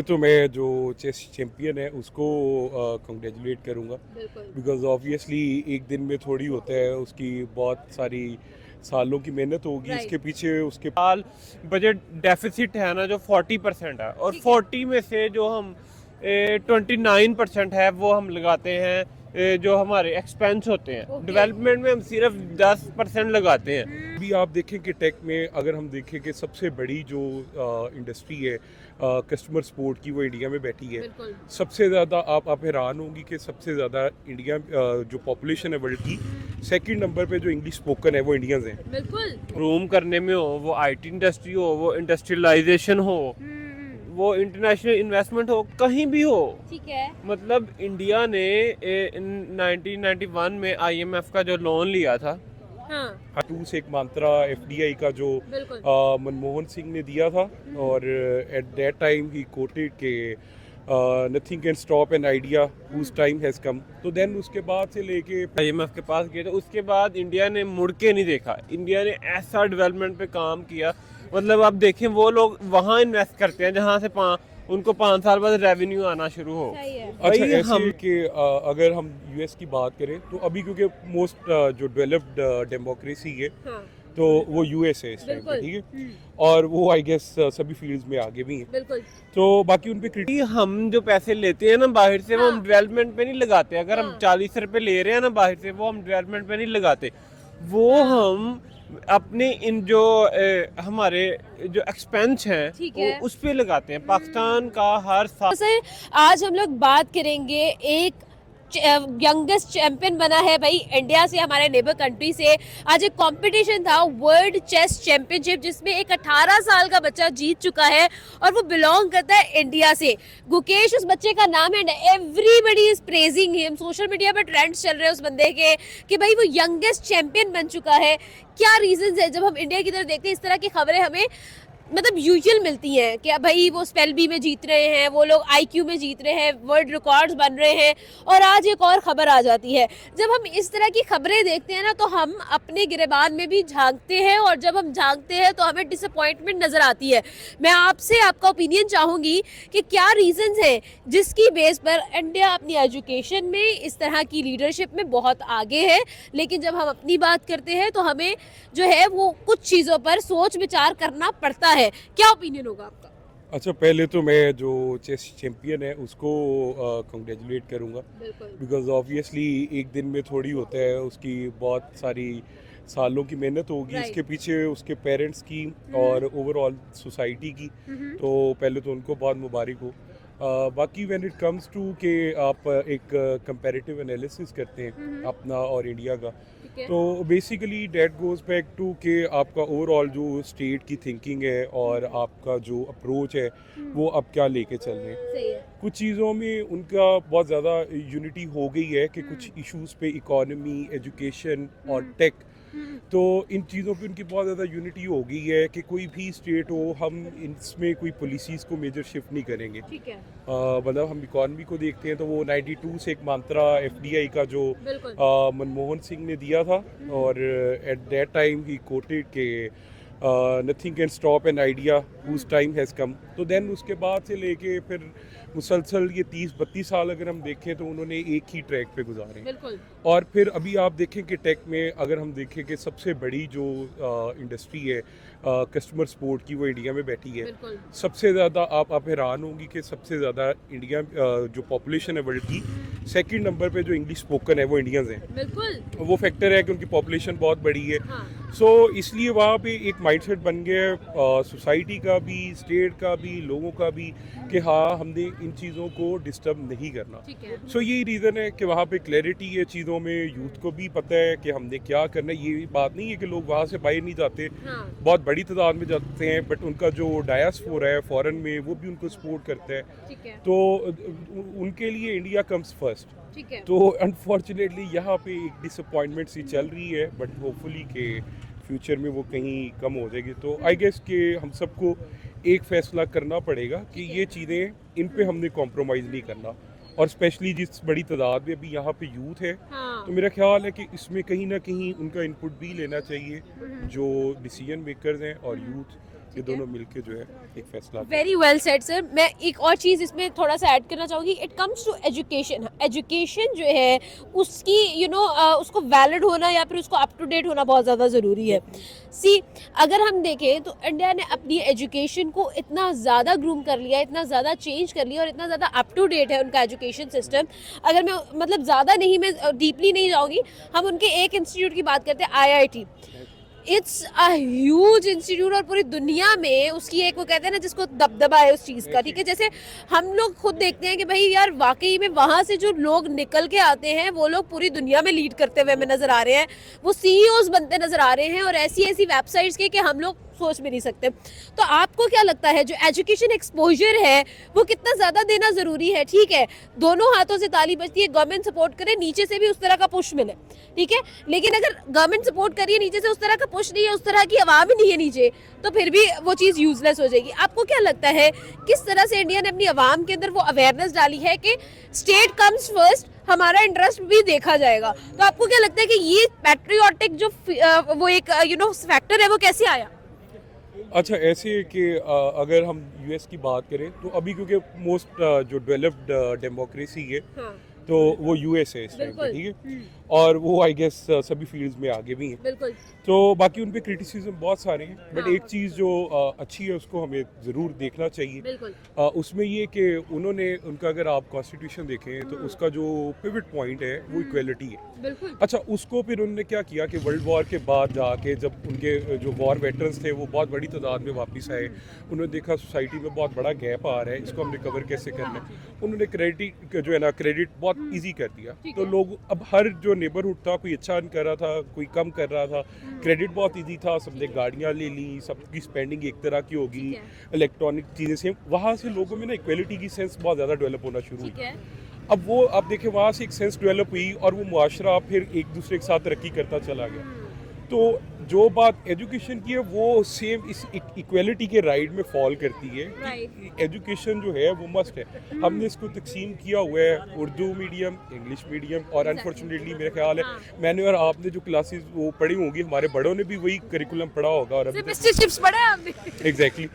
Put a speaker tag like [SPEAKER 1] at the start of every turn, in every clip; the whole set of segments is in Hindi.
[SPEAKER 1] तो मैं जो चेस चैंपियन है उसको कंग्रेचुलेट करूँगा, बिकॉज ऑब्वियसली एक दिन में थोड़ी होता है, उसकी बहुत सारी सालों की मेहनत होगी इसके पीछे। उसके
[SPEAKER 2] साल बजट डेफिसिट है ना जो 40% है, और 40 में से जो हम 29% है वो हम लगाते हैं जो हमारे एक्सपेंस होते हैं। डेवलपमेंट में हम सिर्फ 10% लगाते हैं।
[SPEAKER 1] भी आप देखें कि टेक में अगर हम देखें कि सबसे बड़ी जो इंडस्ट्री है कस्टमर सपोर्ट की, वो इंडिया में बैठी है। सबसे ज़्यादा आप हैरान होंगी कि सबसे ज़्यादा इंडिया जो पॉपुलेशन है वर्ल्ड की, सेकंड नंबर पे जो इंग्लिश स्पोकन है वो इंडियंस हैं।
[SPEAKER 2] रूम करने में हो, वो आईटी इंडस्ट्री हो, वो इंडस्ट्रियलाइजेशन हो, वो इंटरनेशनल इन्वेस्टमेंट हो, कहीं भी हो। ठीक है। मतलब इंडिया ने 1991 में आईएमएफ का जो लोन लिया था,
[SPEAKER 1] हाँ, टू से एक मंत्रा एफडीआई का जो मनमोहन सिंह ने दिया था, और एट दैट टाइम ही कोटेड के nothing can stop an idea whose time has come. तो देन उसके बाद से लेके
[SPEAKER 2] आईएमएफ के पास गए, तो उसके बाद इंडिया ने मुड़ के नहीं देखा। इंडिया ने ऐसा डेवलपमेंट पे काम किया, मतलब आप देखें वो लोग वहाँ इन्वेस्ट करते हैं जहाँ से उनको 5 साल बाद रेवेन्यू आना शुरू हो।
[SPEAKER 1] अच्छा, ऐसे कि अगर हम यूएस की बात करें तो अभी क्योंकि मोस्ट जो डेवलप्ड डेमोक्रेसी है, तो वो यूएस है इस टाइम पे, ठीक है, और वो आई गेस सभी फील्ड्स में आगे भी हैं। तो बाकी उन पे
[SPEAKER 2] हम जो पैसे लेते हैं ना बाहर से, वो हम डेवलपमेंट पे नहीं लगाते। अगर हम 40 रुपए ले रहे हैं ना बाहर से, वो हम डेवलपमेंट पे नहीं लगाते, वो हम अपने इन जो हमारे जो एक्सपेंस हैं वो उस पे लगाते हैं। पाकिस्तान का हर साल
[SPEAKER 3] आज हम लोग बात करेंगे एक यंगेस्ट चैंपियन बना है भाई इंडिया से, हमारे नेबर कंट्री से। आज एक कंपटीशन था वर्ल्ड चेस चैंपियनशिप, जिसमें एक 18 साल का बच्चा जीत चुका है और वो बिलोंग करता है इंडिया से। गुकेश उस बच्चे का नाम है। Everybody is praising him, social media पर ट्रेंड्स चल रहे हैं उस बंदे के कि भाई वो यंगेस्ट चैंपियन बन चुका है। क्या रीजंस है? जब हम इंडिया की तरफ देखते हैं इस तरह की खबरें हमें मतलब यूजुअल मिलती हैं कि भाई वो स्पेल बी में जीत रहे हैं, वो लोग आईक्यू में जीत रहे हैं, वर्ल्ड रिकॉर्ड्स बन रहे हैं, और आज एक और खबर आ जाती है। जब हम इस तरह की खबरें देखते हैं ना, तो हम अपने गिरेबान में भी झांकते हैं, और जब हम झांकते हैं तो हमें डिसअपॉइंटमेंट नजर आती है। मैं आपसे आपका ओपिनियन चाहूंगी कि क्या रीजंस हैं जिसकी बेस पर इंडिया अपनी एजुकेशन में इस तरह की लीडरशिप में बहुत आगे है, लेकिन जब हम अपनी बात करते हैं तो हमें जो है वो कुछ चीजों पर सोच विचार करना पड़ता है। क्या ओपिनियन होगा आपका?
[SPEAKER 1] अच्छा, पहले तो मैं जो चेस चैंपियन है उसको कंग्रेचुलेट करूँगा, बिकॉज ऑब्वियसली एक दिन में थोड़ी होता है, उसकी बहुत सारी सालों की मेहनत होगी इसके पीछे, उसके पेरेंट्स की और ओवरऑल सोसाइटी की। तो पहले तो उनको बहुत मुबारक हो। बाकी व्हेन इट कम्स टू कि आप एक कंपैरेटिव एनालिसिस करते हैं अपना और इंडिया का, तो basically that goes back to कि आपका ओवरऑल जो स्टेट की थिंकिंग है और आपका जो अप्रोच है वो अब क्या लेके चल रहे हैं। कुछ चीज़ों में उनका बहुत ज़्यादा यूनिटी हो गई है कि कुछ इश्यूज़ पे, इकोनॉमी, एजुकेशन और टेक, तो इन चीज़ों पे उनकी बहुत ज़्यादा यूनिटी हो गई है कि कोई भी स्टेट हो, हम इसमें कोई पॉलिसीज़ को मेजर शिफ्ट नहीं करेंगे। मतलब हम इकॉनमी को देखते हैं तो वो 92 से एक मंत्रा एफडीआई का जो मनमोहन सिंह ने दिया था, और एट दैट टाइम ही कोटेड के nothing can stop an idea whose time has come. तो देन उसके बाद से लेके फिर मुसलसल ये 30-32 साल अगर हम देखें तो उन्होंने एक ही ट्रैक पे गुजारे। और फिर अभी आप देखें कि टेक में अगर हम देखें कि सबसे बड़ी जो इंडस्ट्री है कस्टमर सपोर्ट की, वो इंडिया में बैठी है। सबसे ज़्यादा आप हैरान होंगी कि सबसे ज़्यादा इंडिया जो पॉपुलेशन है वर्ल्ड की, सेकंड नंबर पे जो इंग्लिश स्पोकन है वो इंडियंस हैं। वो फैक्टर है कि उनकी पॉपुलेशन बहुत बड़ी है। सो इसलिए वहाँ पे एक माइंडसेट बन गया है सोसाइटी का भी, स्टेट का भी, लोगों का भी, कि हाँ हमने इन चीज़ों को डिस्टर्ब नहीं करना। सो यही रीज़न है कि वहाँ पे क्लैरिटी है चीज़ों में, यूथ को भी पता है कि हमने क्या करना है। ये बात नहीं है कि लोग वहाँ से बाहर नहीं जाते, बहुत बड़ी तादाद में जाते हैं, बट उनका जो डायस्पोरा है फॉरेन में, वो भी उनको सपोर्ट करता है। तो उनके लिए इंडिया कम्स फर्स्ट। तो अनफॉर्चुनेटली यहाँ पे एक डिसअपॉइंटमेंट सी चल रही है, बट होपफुली के फ्यूचर में वो कहीं कम हो जाएगी। तो आई गेस कि हम सबको एक फैसला करना पड़ेगा कि ये चीज़ें, इन पे हमने कॉम्प्रोमाइज़ नहीं करना, और स्पेशली जिस बड़ी तादाद में अभी यहाँ पे यूथ है, तो मेरा ख्याल है कि इसमें कहीं ना कहीं उनका इनपुट भी लेना चाहिए, जो डिसीजन मेकर्स हैं और यूथ, ये दोनों मिलके जो है एक फैसला करें।
[SPEAKER 3] Very well said sir. मैं एक और चीज़ इसमें थोड़ा सा ऐड करना चाहूँगी। It comes to education. Education जो है उसकी उसको वैलिड होना या फिर उसको अप टू डेट होना बहुत ज़्यादा ज़रूरी है। सी, अगर हम देखें तो इंडिया ने अपनी एजुकेशन को इतना ज़्यादा ग्रूम कर लिया, इतना ज़्यादा चेंज कर लिया और इतना ज़्यादा अप टू डेट है उनका एजुकेशन सिस्टम। अगर मैं मतलब ज़्यादा नहीं, मैं डीपली नहीं जाऊँगी, हम उनके एक इंस्टीट्यूट की बात करते हैं, IIT। It's a huge institute और पूरी दुनिया में उसकी एक, वो कहते हैं ना, जिसको दबदबा है उस चीज़ का, ठीक है। जैसे हम लोग खुद देखते हैं कि भाई यार वाकई में वहाँ से जो लोग निकल के आते हैं वो लोग पूरी दुनिया में लीड करते हुए हमें नज़र आ रहे हैं, वो CEOs बनते नज़र आ रहे हैं और ऐसी ऐसी वेबसाइट्स के कि हम लोग सोच भी नहीं सकते। तो आपको क्या लगता है जो एजुकेशन एक्सपोजर है वो कितना ज़्यादा देना ज़रूरी है? ठीक है, दोनों हाथों से ताली बजती है, गवर्नमेंट सपोर्ट करे, नीचे से भी उस तरह का पुश मिले, ठीक है। लेकिन अगर गवर्नमेंट सपोर्ट करिए, नीचे से उस तरह का पुश नहीं है, उस तरह की आवाम ही नहीं है नीचे, तो फिर भी वो चीज़ यूजलेस हो जाएगी। आपको क्या लगता है किस तरह से इंडिया ने अपनी आवाम के अंदर वो अवेयरनेस डाली है कि स्टेट कम्स फर्स्ट, हमारा इंटरेस्ट भी देखा जाएगा? तो आपको क्या लगता है कि ये पैट्रियोटिक जो वो एक फैक्टर है वो कैसे आया?
[SPEAKER 1] अच्छा, ऐसे है कि अगर हम यूएस की बात करें तो अभी क्योंकि मोस्ट जो डेवलप्ड डेमोक्रेसी है
[SPEAKER 3] हाँ,
[SPEAKER 1] तो वो यूएस है इस टाइम पे,
[SPEAKER 3] बिल्कुल।
[SPEAKER 1] ठीक है। और वो आई गेस सभी फील्ड्स में आगे भी हैं।
[SPEAKER 3] बिल्कुल।
[SPEAKER 1] तो बाकी उन पे क्रिटिसिज्म बहुत सारे हैं, बट
[SPEAKER 3] हाँ।
[SPEAKER 1] एक चीज़ जो अच्छी है उसको हमें ज़रूर देखना चाहिए।
[SPEAKER 3] बिल्कुल।
[SPEAKER 1] उसमें ये कि उन्होंने उनका, अगर आप कॉन्स्टिट्यूशन देखें तो उसका जो पिवट पॉइंट है वो इक्वलिटी है।
[SPEAKER 3] बिल्कुल।
[SPEAKER 1] अच्छा, उसको फिर उन्होंने क्या किया कि वर्ल्ड वॉर के बाद जाके जब उनके जो वॉर वेटरन्स थे वो बहुत बड़ी तादाद में वापस आए, उन्होंने देखा सोसाइटी में बहुत बड़ा गैप आ रहा है, इसको हम रिकवर कैसे करना है। उन्होंने क्रेडिट जो है ना, क्रेडिट बहुत ईजी कर दिया। तो लोग अब हर जो नेबरहुड था, कोई अच्छा अर्न कर रहा था, कोई कम कर रहा था, क्रेडिट बहुत ईजी था, सबने गाड़ियाँ ले ली, सबकी स्पेंडिंग एक तरह की होगी, इलेक्ट्रॉनिक चीज़ें से, वहाँ से लोगों में ना इक्वलिटी की सेंस बहुत ज़्यादा डेवलप होना शुरू हुई।
[SPEAKER 3] ठीक है।
[SPEAKER 1] अब वो, अब देखिए, वहाँ से एक सेंस डेवलप हुई और वो मुआशरा फिर एक दूसरे के साथ तरक्की करता चला गया। तो जो बात एजुकेशन की है वो सेम इस इक्वलिटी के राइड में फॉल करती है कि एजुकेशन जो है वो मस्ट है। हमने इसको तकसीम किया हुआ है उर्दू मीडियम, इंग्लिश मीडियम, और अनफॉर्चुनेटली मेरा ख्याल है मैंने और आपने जो क्लासेस वो पढ़ी होंगी, हमारे बड़ों ने भी वही करिकुलम पढ़ा होगा। और अभी
[SPEAKER 3] चिप्स पड़े आपने?
[SPEAKER 1] एग्जैक्टली,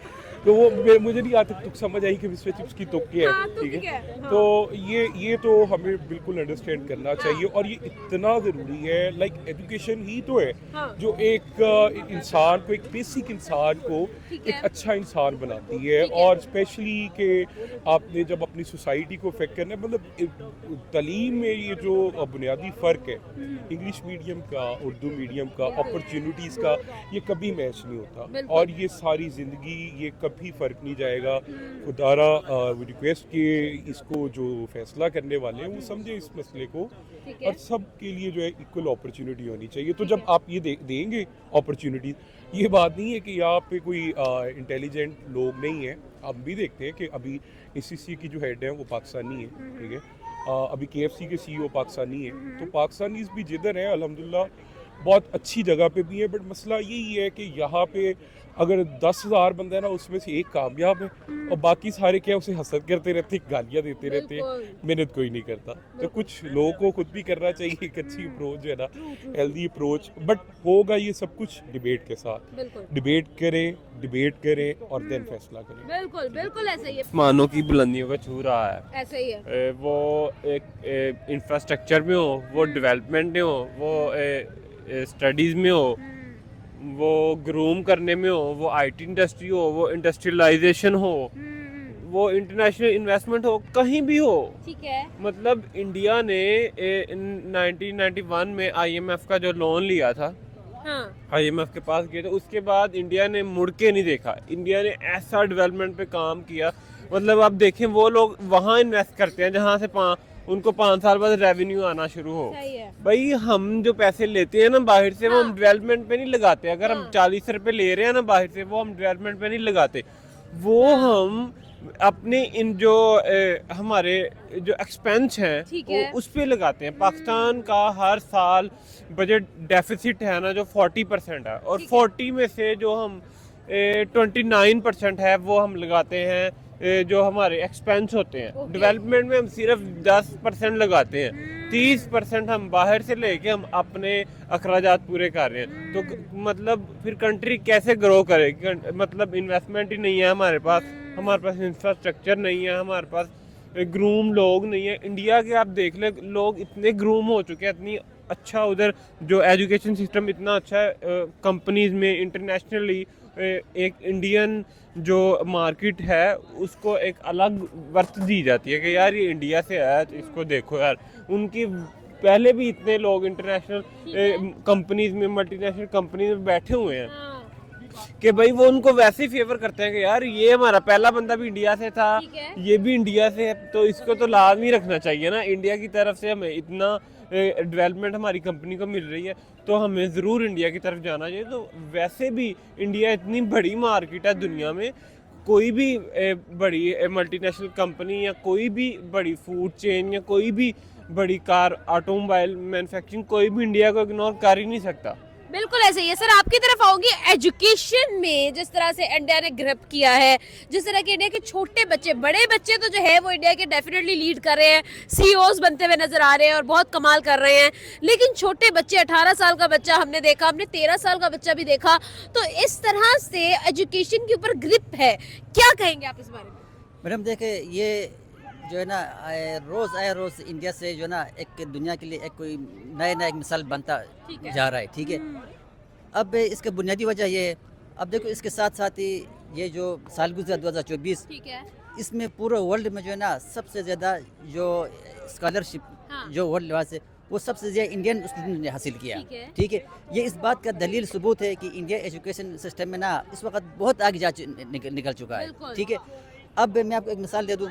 [SPEAKER 1] तो वो मुझे नहीं आज तक तुक समझ आई कि विस्वे चिप्स की तुक क्या है, ठीक है। तो ये तो हमें बिल्कुल अंडरस्टैंड करना चाहिए और ये इतना ज़रूरी है। लाइक एजुकेशन ही तो है जो एक इंसान को, एक बेसिक इंसान को एक अच्छा इंसान बनाती है। और स्पेशली कि आपने जब अपनी सोसाइटी को अफेक्ट करना है, मतलब तालीम में ये जो बुनियादी फ़र्क है इंग्लिश मीडियम का, उर्दू मीडियम का, अपॉर्चुनिटीज़ का, ये कभी मैच नहीं होता और ये सारी ज़िंदगी ये कभी फ़र्क नहीं जाएगा। खुदारा रिक्वेस्ट कि इसको जो फैसला करने वाले हैं वो समझे इस मसले को और सब के लिए जो है इक्वल अपॉर्चुनिटी होनी चाहिए। तो जब आप ये देंगे अपॉर्चुनिटी, ये बात नहीं है कि यहाँ पे कोई इंटेलिजेंट लोग नहीं है। आप भी देखते हैं कि अभी ACC की जो हेड है वो पाकिस्तानी है, ठीक है। अभी KFC के CEO पाकिस्तानी है। तो पाकिस्तानीज़ भी जिधर हैं अल्हम्दुलिल्लाह बहुत अच्छी जगह पे भी है, बट मसला यही है कि यहाँ पे अगर 10,000 बंदा है ना, उसमें से एक कामयाब है और बाकी सारे क्या उसे हसद करते रहते, गालियाँ देते रहते, मेहनत कोई नहीं करता। तो कुछ लोगों को खुद भी करना चाहिए एक अच्छी अप्रोच जो है ना, हेल्दी अप्रोच। बट होगा ये सब कुछ डिबेट के साथ। डिबेट करें और देन फैसला करें।
[SPEAKER 3] बिल्कुल बिल्कुल ऐसा ही है।
[SPEAKER 2] मानों की बुलंदियों को छू रहा है,
[SPEAKER 3] ऐसा ही है।
[SPEAKER 2] वो एक इंफ्रास्ट्रक्चर में हो, वो डेवलपमेंट में हो, वो स्टडीज़ में हो, वो ग्रूम करने में हो, वो IT इंडस्ट्री हो, वो इंडस्ट्रियलाइजेशन हो, वो इंटरनेशनल इन्वेस्टमेंट हो, कहीं भी हो।
[SPEAKER 3] ठीक है।
[SPEAKER 2] मतलब इंडिया ने 1991 में IMF का जो लोन लिया था, IMF के पास गए थे, उसके बाद इंडिया ने मुड़ के नहीं देखा। इंडिया ने ऐसा डेवलपमेंट पे काम किया, मतलब आप देखें वो लोग वहाँ इन्वेस्ट करते हैं जहाँ से उनको 5 साल बाद रेवेन्यू आना शुरू हो। भाई हम जो पैसे लेते हैं ना बाहर से, वो हम डेवलपमेंट पे नहीं लगाते। अगर हम 40 रुपए ले रहे हैं ना बाहर से, वो हम डेवलपमेंट पे नहीं लगाते, वो हम अपने इन जो हमारे जो एक्सपेंस हैं वो उस पे लगाते हैं। पाकिस्तान का हर साल बजट डेफिसिट है ना जो 40% है, और 40 में से जो हम 29% है वो हम लगाते हैं जो हमारे एक्सपेंस होते हैं,
[SPEAKER 3] Okay.
[SPEAKER 2] डेवलपमेंट में हम सिर्फ 10% लगाते हैं, 30% हम बाहर से लेके हम अपने अखराजात पूरे कर रहे हैं। तो मतलब फिर कंट्री कैसे ग्रो करेगी? मतलब इन्वेस्टमेंट ही नहीं है हमारे पास इंफ्रास्ट्रक्चर नहीं है, हमारे पास ग्रूम लोग नहीं है। इंडिया के आप देख ले, लोग इतने ग्रूम हो चुके हैं, इतनी अच्छा उधर जो एजुकेशन सिस्टम इतना अच्छा है, कंपनीज में इंटरनेशनली एक इंडियन जो मार्केट है उसको एक अलग वर्थ दी जाती है कि यार ये इंडिया से आया तो इसको देखो यार। उनकी पहले भी इतने लोग इंटरनेशनल कंपनीज में, मल्टीनेशनल कंपनीज में बैठे हुए हैं
[SPEAKER 3] हाँ,
[SPEAKER 2] कि भाई वो उनको वैसे ही फेवर करते हैं कि यार ये हमारा पहला बंदा भी इंडिया से था,
[SPEAKER 3] ठीक है।
[SPEAKER 2] ये भी इंडिया से है, तो इसको तो लाजमी रखना चाहिए ना। इंडिया की तरफ से हमें इतना डेवलपमेंट हमारी कंपनी को मिल रही है तो हमें ज़रूर इंडिया की तरफ जाना चाहिए। तो वैसे भी इंडिया इतनी बड़ी मार्केट है दुनिया में, कोई भी बड़ी मल्टीनेशनल कंपनी या कोई भी बड़ी फूड चेन या कोई भी बड़ी कार ऑटोमोबाइल मैन्युफैक्चरिंग, कोई भी इंडिया को इग्नोर कर ही नहीं सकता।
[SPEAKER 3] बिल्कुल ऐसे ही है सर। आपकी तरफ आऊंगी। एजुकेशन में जिस तरह से इंडिया ने ग्रिप किया है, जिस तरह के इंडिया के छोटे बच्चे, बड़े बच्चे तो जो है वो इंडिया के डेफिनेटली लीड कर रहे हैं, सीईओज बनते हुए नजर आ रहे हैं और बहुत कमाल कर रहे हैं। लेकिन छोटे बच्चे, 18 साल का बच्चा हमने देखा, हमने 13 साल का बच्चा भी देखा। तो इस तरह से एजुकेशन के ऊपर ग्रिप है, क्या कहेंगे आप इस बारे में?
[SPEAKER 4] मैडम देखे, ये जो है ना रोज़ इंडिया से जो है ना एक दुनिया के लिए एक कोई नया एक मिसाल बनता
[SPEAKER 3] ठीक है।
[SPEAKER 4] जा रहा है, ठीक है। अब इसका बुनियादी वजह ये है, अब देखो इसके साथ साथ ही ये जो साल गुजरा 2024,
[SPEAKER 3] ठीक है।
[SPEAKER 4] इसमें पूरे वर्ल्ड में जो है ना सबसे ज़्यादा जो स्कॉलरशिप
[SPEAKER 3] हाँ।
[SPEAKER 4] जो वर्ल्ड लेवल से वो सबसे ज़्यादा इंडियन स्टूडेंट ने हासिल किया,
[SPEAKER 3] ठीक है।
[SPEAKER 4] ठीक है। ये इस बात का दलील सबूत है कि इंडिया एजुकेशन सिस्टम में ना इस वक्त बहुत आगे निकल चुका है,
[SPEAKER 3] बिल्कुल।
[SPEAKER 4] ठीक है। अब मैं आपको एक मिसाल दे दूँ,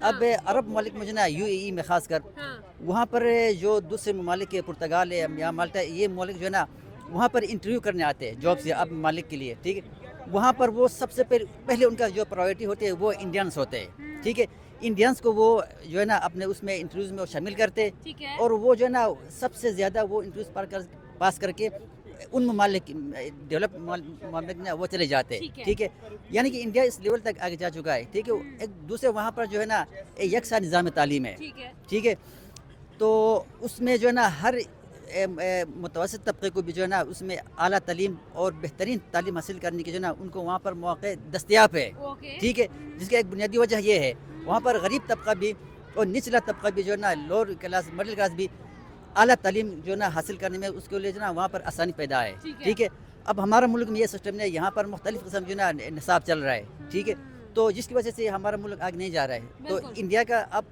[SPEAKER 4] अब अरब ममालिक में जो ना यूएई में ख़ासकर
[SPEAKER 3] हाँ।
[SPEAKER 4] वहाँ पर जो दूसरे ममालिक के पुर्तगाल है या माल्टा, ये ममालिक जो है ना वहाँ पर इंटरव्यू करने आते हैं जॉब से अब ममालिक के लिए, ठीक है। वहाँ पर वो सबसे पहले उनका जो प्रायोरिटी होती है वो इंडियंस होते हैं, ठीक है। इंडियंस को वो जो है ना अपने उसमें इंटरव्यूज़ में वो शामिल करते,
[SPEAKER 3] ठीक है।
[SPEAKER 4] और वो जो है ना सबसे ज़्यादा वो इंटरव्यूज़ पास करके उन ममालिक डेवलप ममालिक में वो चले जाते
[SPEAKER 3] ठीक है।
[SPEAKER 4] हैं, ठीक है। यानी कि इंडिया इस लेवल तक आगे जा चुका है, ठीक है। एक दूसरे वहाँ पर जो है ना यकसा निज़ाम तालीम है,
[SPEAKER 3] ठीक है।
[SPEAKER 4] ठीक है। तो उसमें जो है ना हर मुतवसत तबके को भी जो है ना उसमें आला तालीम और बेहतरीन तालीम हासिल करने की जो है ना उनको वहाँ पर मौके दस्तयाब है,
[SPEAKER 3] ओके।
[SPEAKER 4] ठीक है। जिसका एक बुनियादी वजह ये है, वहाँ पर गरीब तबका भी और निचला तबका भी जो है ना लोअर क्लास मिडिल क्लास भी आला तालीम जो है ना हासिल करने में उसके लिए जो है ना वहाँ पर आसानी पैदा है, ठीक है। अब हमारा मुल्क में ये सिस्टम है, यहाँ पर मुख्तलिफ किस्म जो है ना निसाब चल रहा है, ठीक है। तो जिसकी वजह से हमारा मुल्क आगे नहीं जा रहा है। तो
[SPEAKER 3] बिल्कुल।
[SPEAKER 4] इंडिया का अब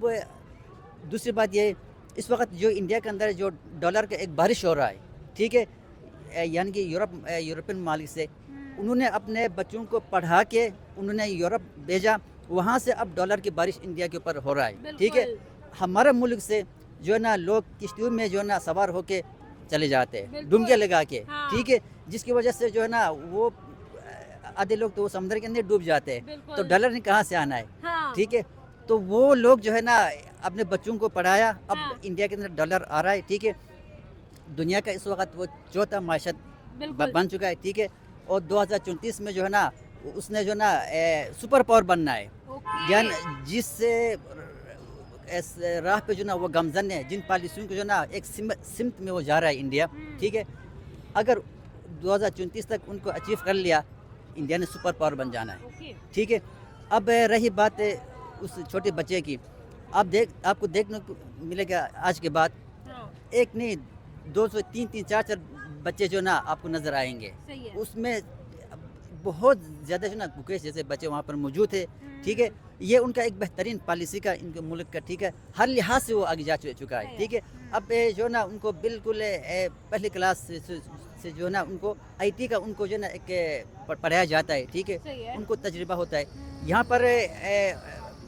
[SPEAKER 4] दूसरी बात ये है, इस वक्त जो इंडिया के अंदर जो डॉलर का एक बारिश हो रहा है, ठीक है। यानी कि यूरोपियन ममालिक से उन्होंने अपने बच्चों को पढ़ा के उन्होंने यूरोप भेजा, वहाँ से अब डॉलर की बारिश इंडिया के ऊपर हो रहा है, ठीक है। हमारे मुल्क से जो है ना लोग किश्तियों में जो है ना सवार होके चले जाते हैं
[SPEAKER 3] बिल्कुल।
[SPEAKER 4] डुबकियाँ लगा के,
[SPEAKER 3] हाँ।
[SPEAKER 4] ठीक है। जिसकी वजह से जो है ना वो आधे लोग तो वो समुद्र के अंदर डूब जाते हैं।
[SPEAKER 3] बिल्कुल।
[SPEAKER 4] तो डॉलर ने कहाँ से आना है,
[SPEAKER 3] हाँ।
[SPEAKER 4] ठीक है। तो वो लोग जो है ना अपने बच्चों को पढ़ाया, अब
[SPEAKER 3] हाँ।
[SPEAKER 4] इंडिया के अंदर डॉलर आ रहा है, ठीक है। दुनिया का इस वक्त वो चौथा माशत
[SPEAKER 3] बिल्कुल।
[SPEAKER 4] बन चुका है, ठीक है। और 2034 में जो है ना उसने जो है ना सुपर पावर बनना है,
[SPEAKER 3] ओके।
[SPEAKER 4] यानी जिससे इस राह पे जो ना वो गमजन है, जिन पॉलिसियों को जो ना एक सिमत में वो जा रहा है इंडिया, ठीक है। अगर 2034 तक उनको अचीव कर लिया, इंडिया ने सुपर पावर बन जाना है,
[SPEAKER 3] ओके।
[SPEAKER 4] ठीक है। अब रही बात उस छोटे बच्चे की, आपको देखने को मिलेगा आज के बाद
[SPEAKER 3] हाँ।
[SPEAKER 4] एक नहीं 200 3 4 बच्चे जो ना आपको नज़र आएंगे।
[SPEAKER 3] सही है।
[SPEAKER 4] उसमें बहुत ज़्यादा जो ना मुकेश जैसे बच्चे वहाँ पर मौजूद है, ठीक है। ये उनका एक बेहतरीन पॉलिसी का इनके मुल्क का, ठीक है। हर लिहाज से वो आगे जा चुका है, ठीक है। अब जो ना उनको बिल्कुल पहली क्लास से जो ना उनको IT का उनको जो ना एक पढ़ाया जाता है, ठीक
[SPEAKER 3] सही है।
[SPEAKER 4] है। उनको तजुर्बा होता है। यहाँ पर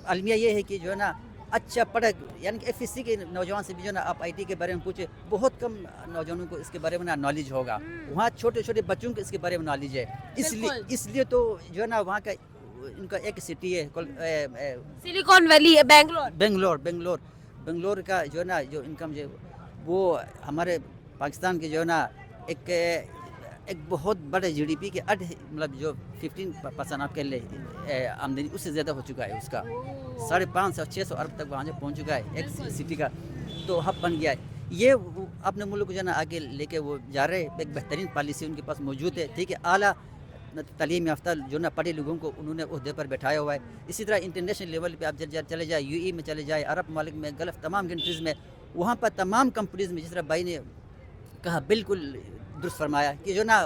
[SPEAKER 4] अलमिया ये है कि जो है ना अच्छा पढ़, यानी कि FSC के नौजवान से भी जो ना आप IT के बारे में पूछे, बहुत कम नौजवानों को इसके बारे में ना नॉलेज होगा। वहाँ छोटे छोटे बच्चों को इसके बारे में नॉलेज है,
[SPEAKER 3] बिल्कुल।
[SPEAKER 4] इसलिए तो जो है ना वहाँ का इनका एक सिटी है
[SPEAKER 3] सिलिकॉन वैली है, बेंगलोर।
[SPEAKER 4] बेंगलोर का जो है ना जो इनकम जो वो हमारे पाकिस्तान के जो है ना एक एक बहुत बड़े जीडीपी के मतलब जो 15% आपके लिए आमदनी उससे ज़्यादा हो चुका है उसका, 550-600 अरब तक वहाँ से पहुँच चुका है एक सिटी का, तो हब बन गया है। ये अपने मुल्क को जो है ना आगे लेके वो जा रहे हैं, एक बेहतरीन पॉलिसी उनके पास मौजूद है, ठीक है। आला तालीम याफ्ता जो ना पढ़े लोगों को उन्होंने उहदे पर बैठाया हुआ है। इसी तरह इंटरनेशनल लेवल पे आप चले जाए, यूएई में चले जाए, अरब मालिक में, गल्फ़ तमाम कंट्रीज़ में, वहाँ पर तमाम कंपनीज़ में जिस तरह भाई ने कहा बिल्कुल दुरुस्त फरमाया कि जो ना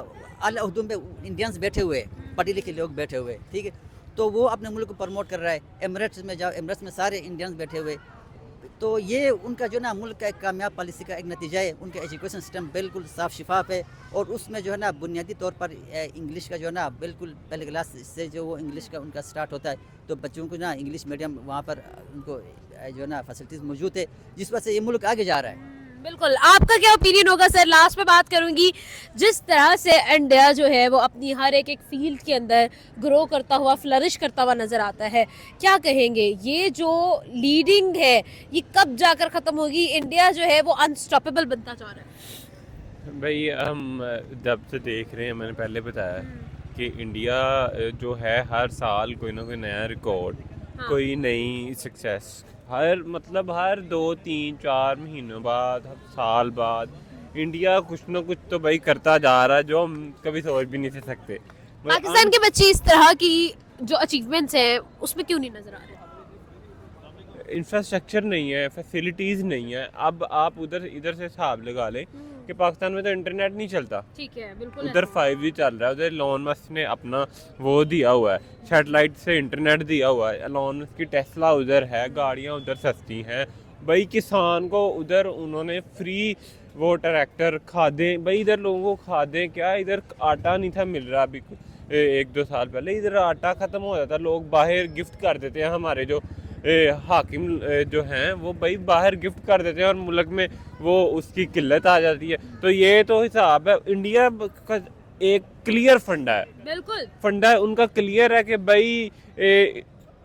[SPEAKER 4] आला उहदों में इंडियंस बैठे हुए, पढ़े लिखे लोग बैठे हुए, ठीक है। तो वो अपने मुल्क को प्रमोट कर रहा है। एमिरेट्स में जाओ, एमिरेट्स में सारे इंडियंस बैठे हुए, तो ये उनका जो ना मुल्क का एक कामयाब पॉलिसी का एक नतीजा है। उनका एजुकेशन सिस्टम बिल्कुल साफ़ शिफाफ है और उसमें जो है ना बुनियादी तौर पर इंग्लिश का जो है ना बिल्कुल पहले क्लास से जो वो इंग्लिश का उनका स्टार्ट होता है, तो बच्चों को ना इंग्लिश मीडियम वहाँ पर उनको जो है ना फैसिलिटीज़ मौजूद है, जिस वजह से ये मुल्क आगे जा रहा है।
[SPEAKER 3] बिल्कुल, आपका क्या ओपिनियन होगा सर? लास्ट में बात करूंगी, जिस तरह से इंडिया जो है वो अपनी हर एक फील्ड के अंदर ग्रो करता हुआ, फ्लरिश करता हुआ नजर आता है, क्या कहेंगे ये जो लीडिंग है ये कब जाकर खत्म होगी? इंडिया जो है वो अनस्टॉपेबल बनता जा रहा है।
[SPEAKER 2] भाई हम जब से देख रहे हैं, मैंने पहले बताया कि इंडिया जो है हर साल कोई ना कोई नया रिकॉर्ड, कोई नई सक्सेस, हर 2-3-4 महीनों बाद, साल बाद इंडिया कुछ ना कुछ तो भाई करता जा रहा है जो हम कभी सोच भी नहीं सकते।
[SPEAKER 3] पाकिस्तान के बच्चे इस तरह की जो अचीवमेंट्स हैं उसमें क्यों नहीं नजर आ रहे?
[SPEAKER 2] इंफ्रास्ट्रक्चर नहीं है, फैसिलिटीज़ नहीं है। अब आप इधर से हिसाब लगा लें कि पाकिस्तान में तो इंटरनेट नहीं चलता,
[SPEAKER 3] ठीक है, बिल्कुल
[SPEAKER 2] उधर 5G चल रहा है, उधर एलोन मस्क ने अपना वो दिया हुआ है, सैटेलाइट से इंटरनेट दिया हुआ है, एलोन मस्क की टेस्ला उधर है, गाड़ियाँ उधर सस्ती हैं भाई। किसान को उधर उन्होंने फ्री वो ट्रैक्टर, खादें, भाई इधर लोगों को खादें क्या, इधर आटा नहीं था मिल रहा अभी 1-2 साल पहले, इधर आटा ख़त्म हो जाता, लोग बाहर गिफ्ट कर देते हैं। हमारे जो हाकिम जो हैं वो भाई बाहर गिफ्ट कर देते हैं और मुल्क में वो उसकी किल्लत आ जाती है। तो ये तो हिसाब है, इंडिया का एक क्लियर फंडा है,
[SPEAKER 3] बिल्कुल
[SPEAKER 2] फंडा है उनका क्लियर है कि भाई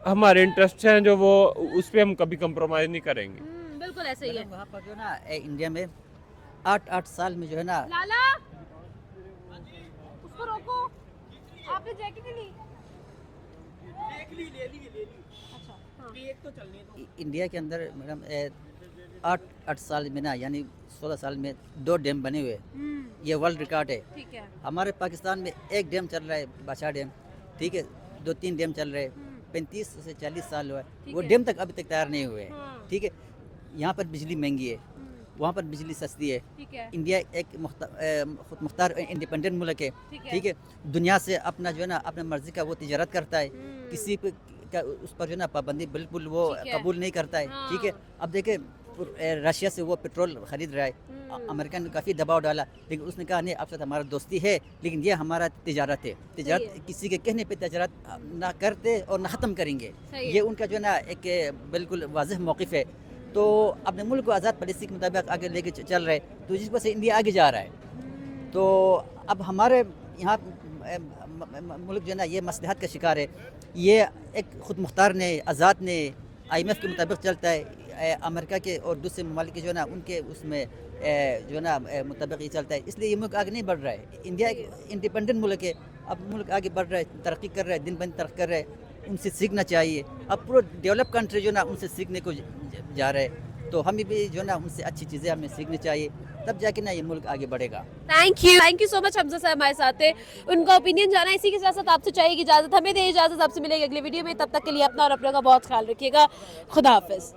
[SPEAKER 2] हमारे इंटरेस्ट हैं जो वो उस पर हम कभी कंप्रोमाइज़ नहीं करेंगे।
[SPEAKER 3] बिल्कुल ऐसे ही है।
[SPEAKER 4] वहाँ पर जो ना इंडिया में 8 साल में जो है ना,
[SPEAKER 3] लाला उसको रोको, आपने जैकेट नहीं ली?
[SPEAKER 4] इंडिया के अंदर मैडम 8 साल में ना, यानी 16 साल में 2 डैम बने हुए, ये वर्ल्ड रिकॉर्ड है।
[SPEAKER 3] ठीक है।
[SPEAKER 4] हमारे पाकिस्तान में एक डैम चल रहा है, बादशाह डैम, ठीक है, 2-3 डैम चल रहे हैं, 35 से 40 साल हुआ है, वो डैम तक अभी तक तैयार नहीं हुए हैं, ठीक है। यहाँ पर बिजली महंगी है, वहाँ पर बिजली सस्ती है। इंडिया एक खुद मुख्तार इंडिपेंडेंट मुल्क है, ठीक है। दुनिया से अपना जो है ना अपने मर्जी का वो तिजारत करता है, किसी पे उस पर जो है ना पाबंदी बिल्कुल वो कबूल नहीं करता है, ठीक है। अब देखे रशिया से वो पेट्रोल खरीद रहा है, अमेरिका ने काफ़ी दबाव डाला, लेकिन उसने कहा नहीं, आपसे हमारा दोस्ती है, लेकिन ये हमारा तिजारत है, तिजारत किसी के कहने पे तिजारत ना करते और ना ख़त्म करेंगे। ये उनका जो है ना एक बिल्कुल वाज़ेह मौक़िफ़ है। तो अपने मुल्क को आज़ाद पॉलिसी के मुताबिक आगे लेके चल रहे, तो जिस वजह से इंडिया आगे जा रहा है। तो अब हमारे यहाँ मुल्क जो है ना ये मसलहत का शिकार है। ये एक खुद मुख्तार ने, आज़ाद ने, IMF के मुताबिक चलता है, अमेरिका के और दूसरे ममालिक जो है ना उनके उसमें जो है ना मुताबिक ही चलता है, इसलिए ये मुल्क आगे नहीं बढ़ रहा है। इंडिया एक इंडिपेंडेंट मुल्क है, अब मुल्क आगे बढ़ रहा है, तरक्की कर रहा है, दिन ब दिन तरक्की कर रहा है, उनसे सीखना चाहिए। अब पूरा डेवलप कंट्री जो है ना उनसे सीखने को जा रहा है, तो हमें भी जो है ना उनसे अच्छी चीज़ें हमें सीखनी चाहिए, तब जाके ना ये मुल्क आगे बढ़ेगा।
[SPEAKER 3] Thank you so much Hamza साहब हमारे साथ थे, उनका ओपिनियन जाना। इसी के साथ साथ आपसे चाहिए इजाज़त, हमें दे इजाज़त, आपसे मिलेगी अगली वीडियो में। तब तक के लिए अपना और अपनों का बहुत ख्याल रखिएगा। खुदा हाफिज़।